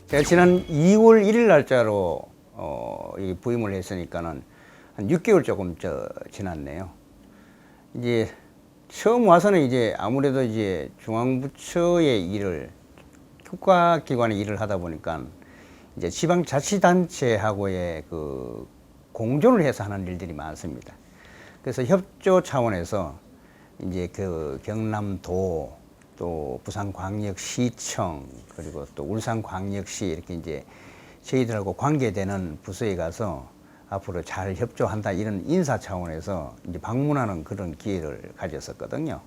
제가 지난 2월 1일 날짜로 이 부임을 했으니까는 한 6개월 조금 지났네요. 이제 처음 와서는 이제 아무래도 이제 중앙부처의 일을 국가기관의 일을 하다 보니까 이제 지방자치단체하고의 그 공조를 해서 하는 일들이 많습니다. 그래서 협조 차원에서 이제 그 경남도 또 부산광역시청 그리고 또 울산광역시 이렇게 이제 저희들하고 관계되는 부서에 가서 앞으로 잘 협조한다 이런 인사 차원에서 이제 방문하는 그런 기회를 가졌었거든요.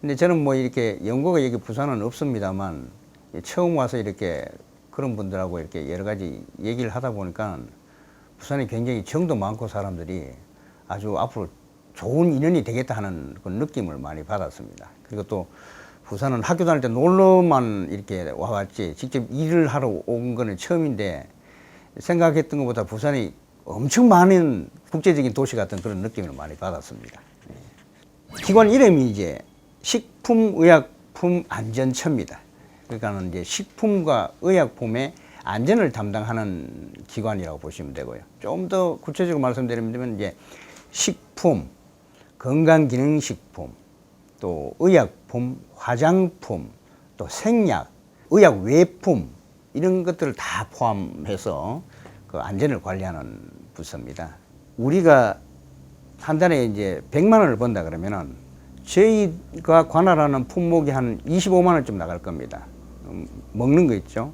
근데 저는 뭐 이렇게 연고가 여기 부산은 없습니다만 처음 와서 이렇게 그런 분들하고 이렇게 여러 가지 얘기를 하다 보니까 부산이 굉장히 정도 많고 사람들이 아주 앞으로 좋은 인연이 되겠다 하는 그런 느낌을 많이 받았습니다. 그리고 또 부산은 학교 다닐 때 놀러만 이렇게 와봤지 직접 일을 하러 온 거는 처음인데 생각했던 것보다 부산이 엄청 많은 국제적인 도시 같은 그런 느낌을 많이 받았습니다. 기관 이름이 이제 식품의약품안전처입니다. 그러니까 이제 식품과 의약품의 안전을 담당하는 기관이라고 보시면 되고요. 좀 더 구체적으로 말씀드리면 이제 식품, 건강기능식품, 또 의약품, 화장품, 또 생약, 의약외품 이런 것들을 다 포함해서 그 안전을 관리하는 부서입니다. 우리가 한 달에 이제 100만 원을 번다 그러면은 저희가 관할하는 품목이 한 25만 원쯤 나갈 겁니다. 먹는 거 있죠.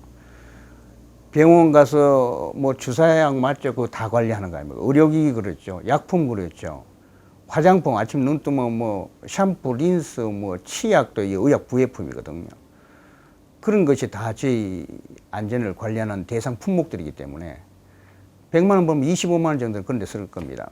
병원 가서 뭐 주사약 맞죠? 그거 다 관리하는 거 아닙니까? 의료기기 그렇죠. 약품 그렇죠. 화장품 아침 눈 뜨면 뭐 샴푸, 린스, 뭐 치약도 이 의약 부외품이거든요. 그런 것이 다 저희 안전을 관리하는 대상 품목들이기 때문에 100만 원 벌면 25만 원 정도는 그런 데 쓸 겁니다.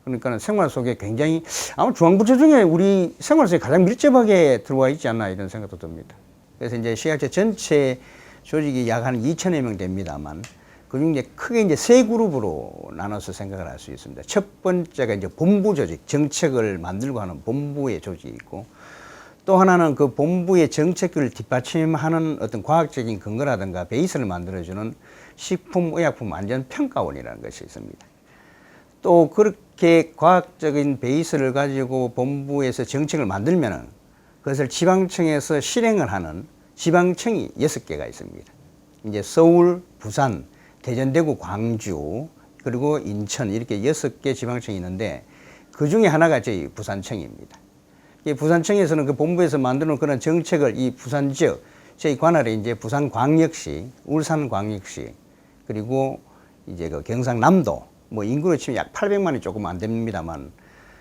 그러니까 생활 속에 굉장히 아마 중앙부처 중에 우리 생활 속에 가장 밀접하게 들어와 있지 않나 이런 생각도 듭니다. 그래서 이제 식약처 전체 조직이 약 한 2천여 명 됩니다만 그중 이제 크게 이제 세 그룹으로 나눠서 생각을 할 수 있습니다. 첫 번째가 이제 본부 조직, 정책을 만들고 하는 본부의 조직이 있고 또 하나는 그 본부의 정책을 뒷받침하는 어떤 과학적인 근거라든가 베이스를 만들어주는 식품의약품안전평가원이라는 것이 있습니다. 또 그렇게 과학적인 베이스를 가지고 본부에서 정책을 만들면은 그것을 지방청에서 실행을 하는 지방청이 6개가 있습니다. 이제 서울, 부산, 대전, 대구, 광주, 그리고 인천 이렇게 6개 지방청이 있는데 그 중에 하나가 저희 부산청입니다. 이 부산청에서는 그 본부에서 만드는 그런 정책을 이 부산 지역, 저희 관할에 이제 부산광역시, 울산광역시, 그리고 이제 그 경상남도, 뭐 인구로 치면 약 800만이 조금 안 됩니다만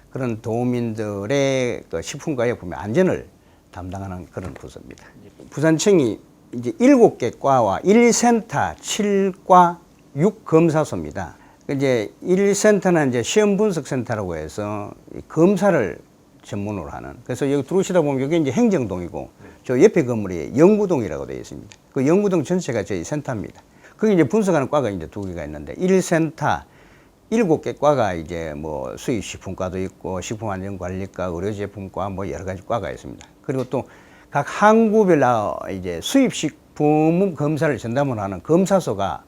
그런 도민들의 그 식품과 의약품의 안전을 담당하는 그런 부서입니다. 부산청이 이제 7개 과와 1센터, 7과 6검사소입니다. 이제 1센터는 이제 시험분석센터라고 해서 검사를 전문으로 하는. 그래서 여기 들어오시다 보면 여기 이제 행정동이고 저 옆에 건물이 영구동이라고 되어 있습니다. 그 영구동 전체가 저희 센터입니다. 거기 이제 분석하는 과가 이제 2개가 있는데 1센터 7개 과가 이제 뭐 수입식품과도 있고 식품안전관리과, 의료제품과 뭐 여러 가지 과가 있습니다. 그리고 또 각 항구별로 이제 수입식품 검사를 전담을 하는 검사소가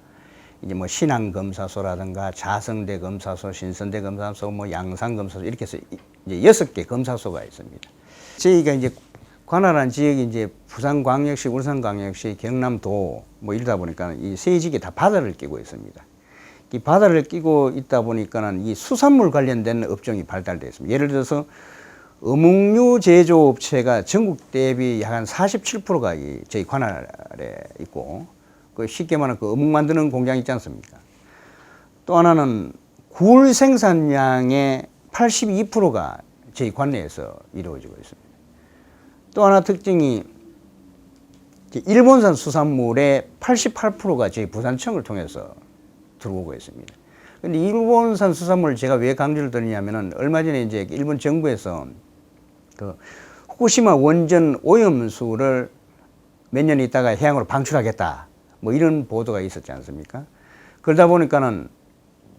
이제 뭐 신항검사소라든가 자성대 검사소, 신선대 검사소, 뭐 양산검사소 이렇게 해서 이제 6개 검사소가 있습니다. 저희가 이제 관할한 지역이 이제 부산광역시, 울산광역시, 경남도 뭐 이러다 보니까 이 세 지역이 다 바다를 끼고 있습니다. 이 바다를 끼고 있다 보니까는 이 수산물 관련된 업종이 발달되어 있습니다. 예를 들어서 어묵류 제조업체가 전국 대비 약 한 47%가 저희 관할에 있고, 그 쉽게 말하면 그 어묵 만드는 공장 있지 않습니까? 또 하나는 굴 생산량의 82%가 저희 관내에서 이루어지고 있습니다. 또 하나 특징이 일본산 수산물의 88%가 저희 부산청을 통해서 들어오고 있습니다. 근데 일본산 수산물을 제가 왜 강조를 드리냐면은 얼마 전에 이제 일본 정부에서 그 후쿠시마 원전 오염수를 몇 년 있다가 해양으로 방출하겠다 뭐 이런 보도가 있었지 않습니까? 그러다 보니까는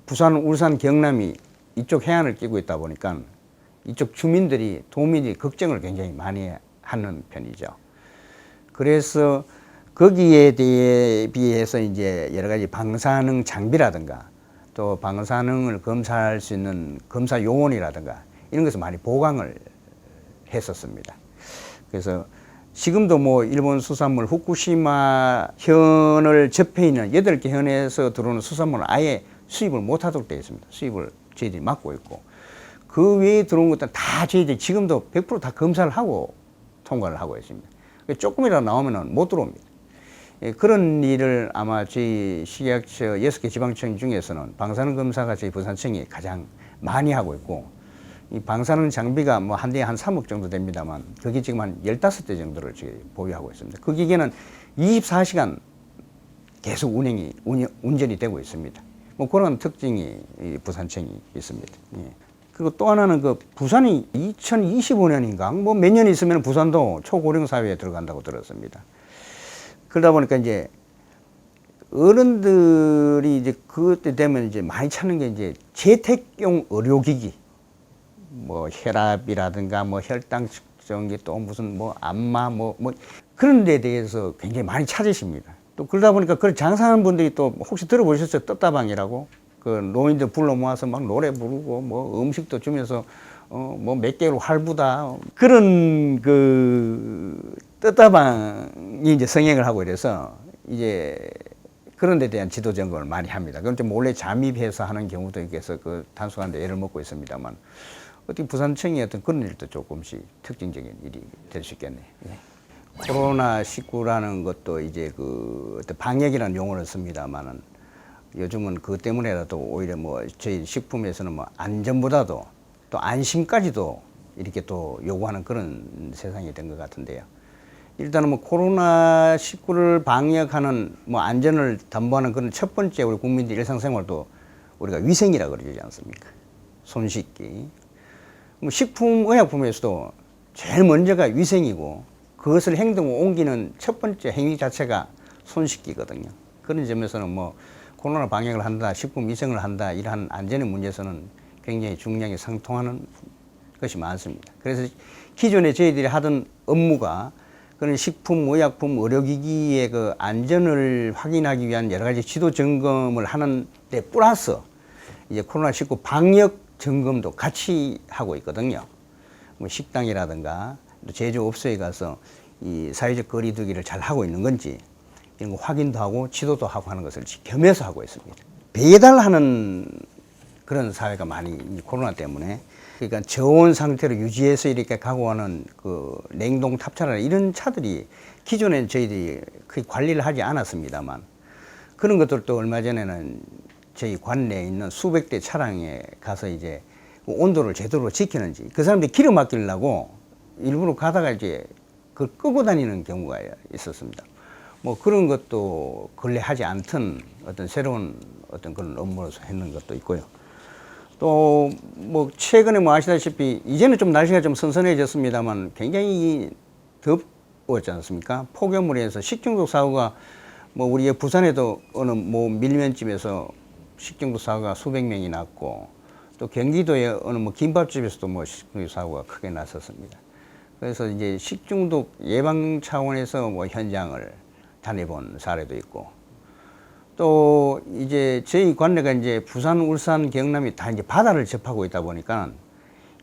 부산, 울산, 경남이 이쪽 해안을 끼고 있다 보니까 이쪽 주민들이 도민이 걱정을 굉장히 많이 하는 편이죠. 그래서 거기에 대비해서 이제 여러 가지 방사능 장비라든가 또 방사능을 검사할 수 있는 검사 요원이라든가 이런 것을 많이 보강을 했었습니다. 그래서 지금도 뭐 일본 수산물 후쿠시마 현을 접해 있는 8개 현에서 들어오는 수산물은 아예 수입을 못 하도록 되어 있습니다. 수입을 저희들이 막고 있고 그 외에 들어온 것들은 다 저희들이 지금도 100% 다 검사를 하고 통과를 하고 있습니다. 조금이라도 나오면 못 들어옵니다. 예, 그런 일을 아마 저희 식약처 6개 지방청 중에서는 방사능 검사가 저희 부산청이 가장 많이 하고 있고 이 방사능 장비가 뭐 한 대에 한 3억 정도 됩니다만 그게 지금 한 15대 정도를 저희 보유하고 있습니다. 그 기계는 24시간 계속 운전이 되고 있습니다. 뭐 그런 특징이 이 부산청이 있습니다. 예. 그리고 또 하나는 그 부산이 2025년인가 뭐 몇 년 있으면 부산도 초고령 사회에 들어간다고 들었습니다. 그러다 보니까 이제 어른들이 이제 그때 되면 이제 많이 찾는 게 이제 재택용 의료기기, 뭐 혈압이라든가 뭐 혈당 측정기 또 무슨 뭐 안마 뭐 그런 데 대해서 굉장히 많이 찾으십니다. 또 그러다 보니까 그걸 장사하는 분들이 또 혹시 들어보셨어요? 떴다방이라고? 그 노인들 불러 모아서 막 노래 부르고 뭐 음식도 주면서 뭐 몇 개로 할부다 그런 그 떴다방이 이제 성행을 하고 이래서 이제 그런 데 대한 지도 점검을 많이 합니다. 그럼 좀 몰래 잠입해서 하는 경우도 있겠어 그 단순한데 애를 먹고 있습니다만 어떻게 부산청의 어떤 그런 일도 조금씩 특징적인 일이 될 수 있겠네. 예. 코로나19라는 것도 이제 그 어떤 방역이라는 용어를 씁니다만은 요즘은 그것 때문에라도 오히려 뭐 저희 식품에서는 뭐 안전보다도 또 안심까지도 이렇게 또 요구하는 그런 세상이 된 것 같은데요. 일단은 뭐 코로나19를 방역하는 뭐 안전을 담보하는 그런 첫 번째 우리 국민들 일상생활도 우리가 위생이라고 그러지 않습니까? 손 씻기. 뭐 식품의약품에서도 제일 먼저가 위생이고 그것을 행동으로 옮기는 첫 번째 행위 자체가 손 씻기거든요. 그런 점에서는 뭐 코로나 방역을 한다, 식품 위생을 한다 이러한 안전의 문제에서는 굉장히 중량이 상통하는 것이 많습니다. 그래서 기존에 저희들이 하던 업무가 그런 식품, 의약품, 의료기기의 그 안전을 확인하기 위한 여러 가지 지도 점검을 하는 데 플러스 이제 코로나19 방역 점검도 같이 하고 있거든요. 뭐 식당이라든가 또 제조업소에 가서 이 사회적 거리두기를 잘 하고 있는 건지 이런 거 확인도 하고 지도도 하고 하는 것을 겸해서 하고 있습니다. 배달하는 그런 사회가 많이 코로나 때문에 그러니까 저온 상태로 유지해서 이렇게 가고 가는 그 냉동 탑차나 이런 차들이 기존엔 저희들이 거의 관리를 하지 않았습니다만 그런 것들도 얼마 전에는 저희 관내에 있는 수백 대 차량에 가서 이제 온도를 제대로 지키는지 그 사람들이 기름 아끼려고 일부러 가다가 이제 그걸 끄고 다니는 경우가 있었습니다. 뭐 그런 것도 근래 하지 않던 어떤 새로운 어떤 그런 업무로서 했는 것도 있고요. 또 뭐 최근에 뭐 아시다시피 이제는 좀 날씨가 좀 선선해졌습니다만 굉장히 덥지 않습니까? 폭염물에서 식중독 사고가 뭐 우리 부산에도 어느 뭐 밀면집에서 식중독 사고가 수백 명이 났고 또 경기도의 어느 뭐 김밥집에서도 뭐 식중독 사고가 크게 났었습니다. 그래서 이제 식중독 예방 차원에서 뭐 현장을 다녀본 사례도 있고 또 이제 저희 관내가 이제 부산, 울산, 경남이 다 이제 바다를 접하고 있다 보니까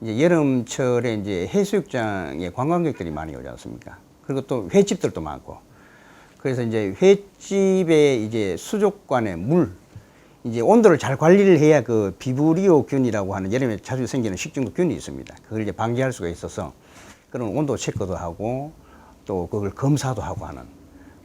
이제 여름철에 이제 해수욕장에 관광객들이 많이 오지 않습니까? 그리고 또 횟집들도 많고 그래서 이제 횟집에 이제 수족관에 물 이제 온도를 잘 관리를 해야 그 비브리오균이라고 하는 여름에 자주 생기는 식중독균이 있습니다. 그걸 이제 방지할 수가 있어서 그런 온도 체크도 하고 또 그걸 검사도 하고 하는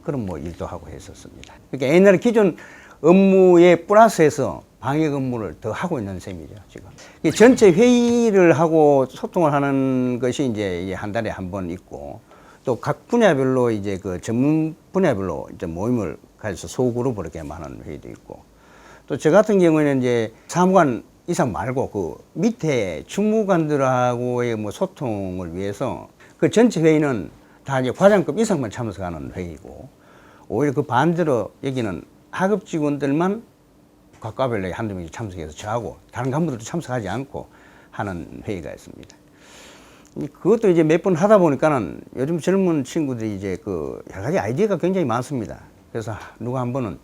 그런 뭐 일도 하고 했었습니다. 그러니까 옛날에 기존 업무에 플러스해서 방역 업무를 더 하고 있는 셈이죠, 지금. 전체 회의를 하고 소통을 하는 것이 이제 한 달에 한 번 있고 또 각 분야별로 이제 그 전문 분야별로 이제 모임을 가져서 소그룹으로 이렇게 하는 회의도 있고 또 저 같은 경우에는 이제 사무관 이상 말고 그 밑에 충무관들하고의 뭐 소통을 위해서 그 전체 회의는 다 이제 과장급 이상만 참석하는 회의고 오히려 그 반대로 여기는 하급 직원들만 과과별로 한두 명씩 참석해서 저하고 다른 간부들도 참석하지 않고 하는 회의가 있습니다. 그것도 이제 몇 번 하다 보니까는 요즘 젊은 친구들이 이제 그 여러 가지 아이디어가 굉장히 많습니다. 그래서 누가 한 번은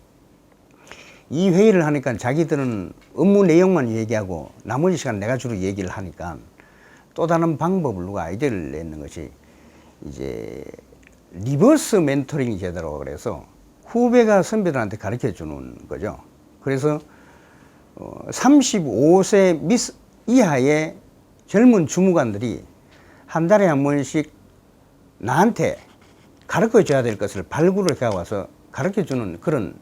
이 회의를 하니까 자기들은 업무 내용만 얘기하고 나머지 시간 내가 주로 얘기를 하니까 또 다른 방법을 누가 아이디어를 내는 것이 이제 리버스 멘토링 제도라고 그래서 후배가 선배들한테 가르쳐 주는 거죠. 그래서 35세 이하의 젊은 주무관들이 한 달에 한 번씩 나한테 가르쳐 줘야 될 것을 발굴을 해와서 가르쳐 주는 그런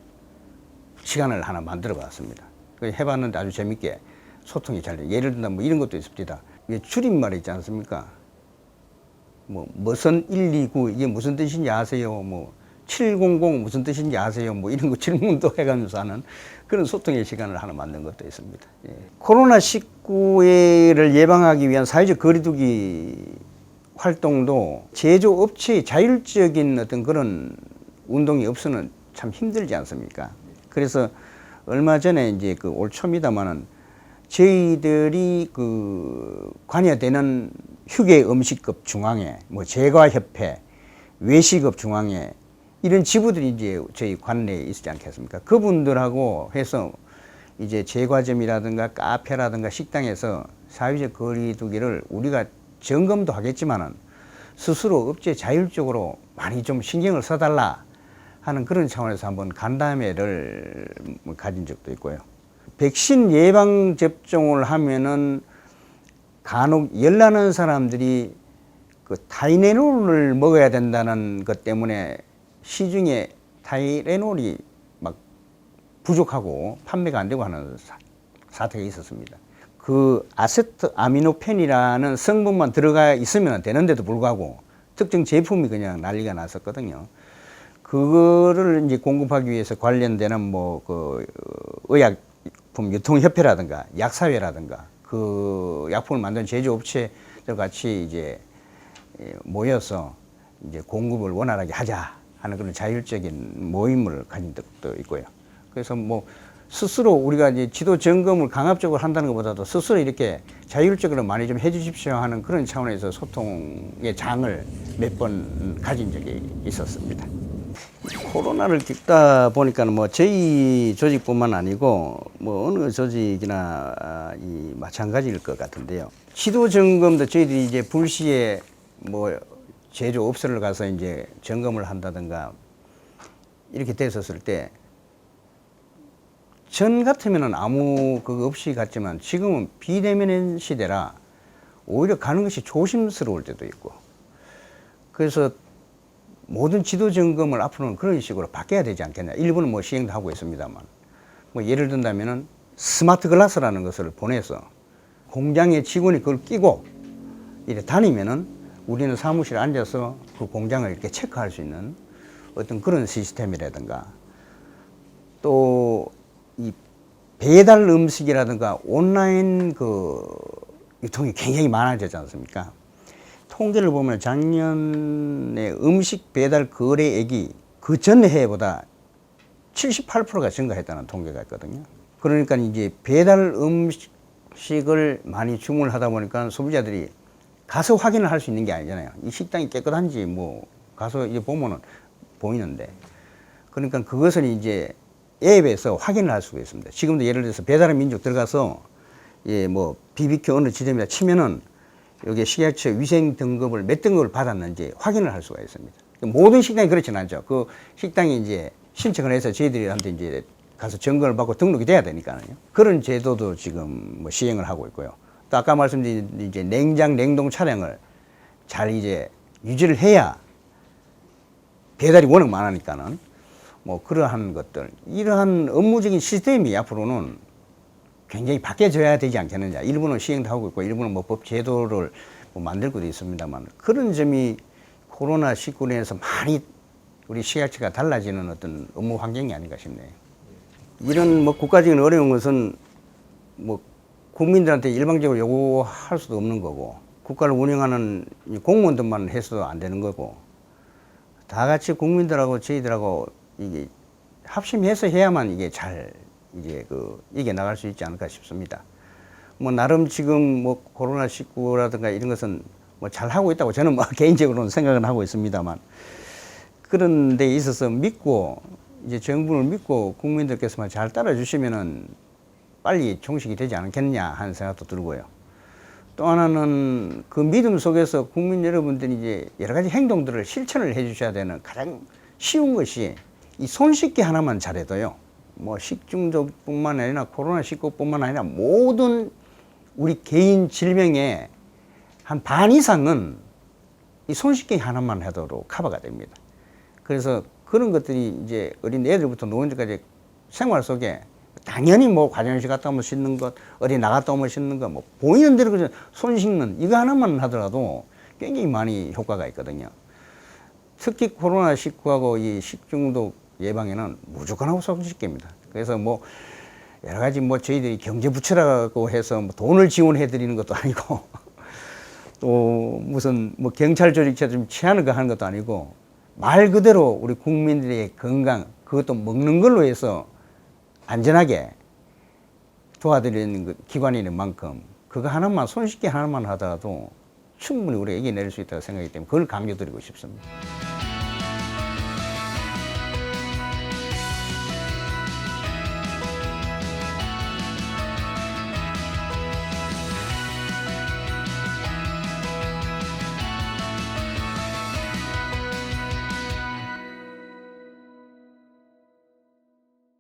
시간을 하나 만들어 봤습니다. 해봤는데 아주 재밌게 소통이 잘 돼요. 예를 들면 뭐 이런 것도 있습니다. 이게 줄임말이 있지 않습니까? 뭐, 무슨 129 이게 무슨 뜻인지 아세요? 뭐, 700 무슨 뜻인지 아세요? 뭐 이런 거 질문도 해가면서 하는 그런 소통의 시간을 하나 만든 것도 있습니다. 예. 코로나19를 예방하기 위한 사회적 거리두기 활동도 제조업체의 자율적인 어떤 그런 운동이 없으면 참 힘들지 않습니까? 그래서 얼마 전에 이제 그 올 초입니다만은 저희들이 그 관여되는 휴게 음식급 중앙회, 뭐 제과협회, 외식업 중앙회 이런 지부들이 이제 저희 관내에 있지 않겠습니까? 그분들하고 해서 이제 제과점이라든가 카페라든가 식당에서 사회적 거리두기를 우리가 점검도 하겠지만은 스스로 업체 자율적으로 많이 좀 신경을 써달라 하는 그런 차원에서 한번 간담회를 가진 적도 있고요. 백신 예방 접종을 하면은 간혹 열나는 사람들이 그 타이레놀을 먹어야 된다는 것 때문에 시중에 타이레놀이 막 부족하고 판매가 안 되고 하는 사태가 있었습니다. 그 아세트 아미노펜이라는 성분만 들어가 있으면 되는데도 불구하고 특정 제품이 그냥 난리가 났었거든요. 그거를 이제 공급하기 위해서 관련되는 뭐 그 의약품 유통협회라든가 약사회라든가 그 약품을 만드는 제조업체들 같이 이제 모여서 이제 공급을 원활하게 하자 하는 그런 자율적인 모임을 가진 적도 있고요. 그래서 뭐 스스로 우리가 이제 지도 점검을 강압적으로 한다는 것보다도 스스로 이렇게 자율적으로 많이 좀 해주십시오 하는 그런 차원에서 소통의 장을 몇 번 가진 적이 있었습니다. 코로나를 겪다 보니까는 뭐 저희 조직뿐만 아니고 뭐 어느 조직이나 이 마찬가지일 것 같은데요. 지도 점검도 저희들이 이제 불시에 뭐 제조업소를 가서 이제 점검을 한다든가 이렇게 됐었을 때 전 같으면은 아무 그거 없이 갔지만 지금은 비대면 시대라 오히려 가는 것이 조심스러울 때도 있고 그래서 모든 지도 점검을 앞으로는 그런 식으로 바뀌어야 되지 않겠냐. 일부는 뭐 시행도 하고 있습니다만 뭐 예를 든다면은 스마트 글라스라는 것을 보내서 공장의 직원이 그걸 끼고 이렇게 다니면은 우리는 사무실에 앉아서 그 공장을 이렇게 체크할 수 있는 어떤 그런 시스템이라든가 또 이 배달 음식이라든가 온라인 그 유통이 굉장히 많아졌지 않습니까? 통계를 보면 작년에 음식 배달 거래액이 그 전 해보다 78%가 증가했다는 통계가 있거든요. 그러니까 이제 배달 음식을 많이 주문을 하다 보니까 소비자들이 가서 확인을 할 수 있는 게 아니잖아요. 이 식당이 깨끗한지 뭐 가서 이제 보면은 보이는데 그러니까 그것을 이제 앱에서 확인을 할 수가 있습니다. 지금도 예를 들어서 배달의 민족 들어가서 예, 뭐 BBQ 어느 지점이다 치면은 여기 식약처 위생 등급을 몇 등급을 받았는지 확인을 할 수가 있습니다. 모든 식당이 그렇지는 않죠. 그 식당이 이제 신청을 해서 저희들한테 이제 가서 점검을 받고 등록이 돼야 되니까요. 그런 제도도 지금 뭐 시행을 하고 있고요. 또 아까 말씀드린 이제 냉장 냉동 차량을 잘 이제 유지를 해야 배달이 워낙 많으니까는 뭐 그러한 것들 이러한 업무적인 시스템이 앞으로는 굉장히 바뀌어져야 되지 않겠느냐. 일부는 시행도 하고 있고 일부는 뭐 법 제도를 뭐 만들고도 있습니다만 그런 점이 코로나19로 인해서 많이 우리 식약처가 달라지는 어떤 업무 환경이 아닌가 싶네요. 이런 뭐 국가적인 어려운 것은 뭐 국민들한테 일방적으로 요구할 수도 없는 거고 국가를 운영하는 공무원들만 해서도 안 되는 거고 다 같이 국민들하고 저희들하고 이게 합심해서 해야만 이게 잘 이제 그 이게 나갈 수 있지 않을까 싶습니다. 뭐 나름 지금 뭐 코로나19라든가 이런 것은 뭐 잘하고 있다고 저는 뭐 개인적으로는 생각은 하고 있습니다만, 그런 데 있어서 믿고 이제 정부를 믿고 국민들께서만 잘 따라주시면은 빨리 종식이 되지 않겠냐 하는 생각도 들고요. 또 하나는 그 믿음 속에서 국민 여러분들이 이제 여러 가지 행동들을 실천을 해 주셔야 되는 가장 쉬운 것이 이 손 씻기 하나만 잘해도요, 뭐 식중독뿐만 아니라 코로나19뿐만 아니라 모든 우리 개인 질병의 한 반 이상은 이 손 씻기 하나만 해도 커버가 됩니다. 그래서 그런 것들이 이제 어린 애들부터 노인들까지 생활 속에 당연히 뭐 화장실 갔다 오면 씻는 것, 어디 나갔다 오면 씻는 것, 뭐 보이는 대로 그냥 손 씻는 이거 하나만 하더라도 굉장히 많이 효과가 있거든요. 특히 코로나19하고 이 식중독 예방에는 무조건 하고 손 씻기입니다. 그래서 뭐 여러 가지 뭐 저희들이 경제부처라고 해서 뭐 돈을 지원해 드리는 것도 아니고 또 무슨 뭐 경찰 조직처럼 치안을 하는 것도 아니고 말 그대로 우리 국민들의 건강, 그것도 먹는 걸로 해서 안전하게 도와드리는 그 기관인 만큼 그거 하나만, 손 씻기 하나만 하더라도 충분히 우리가 이겨낼 수 있다고 생각하기 때문에 그걸 강조드리고 싶습니다.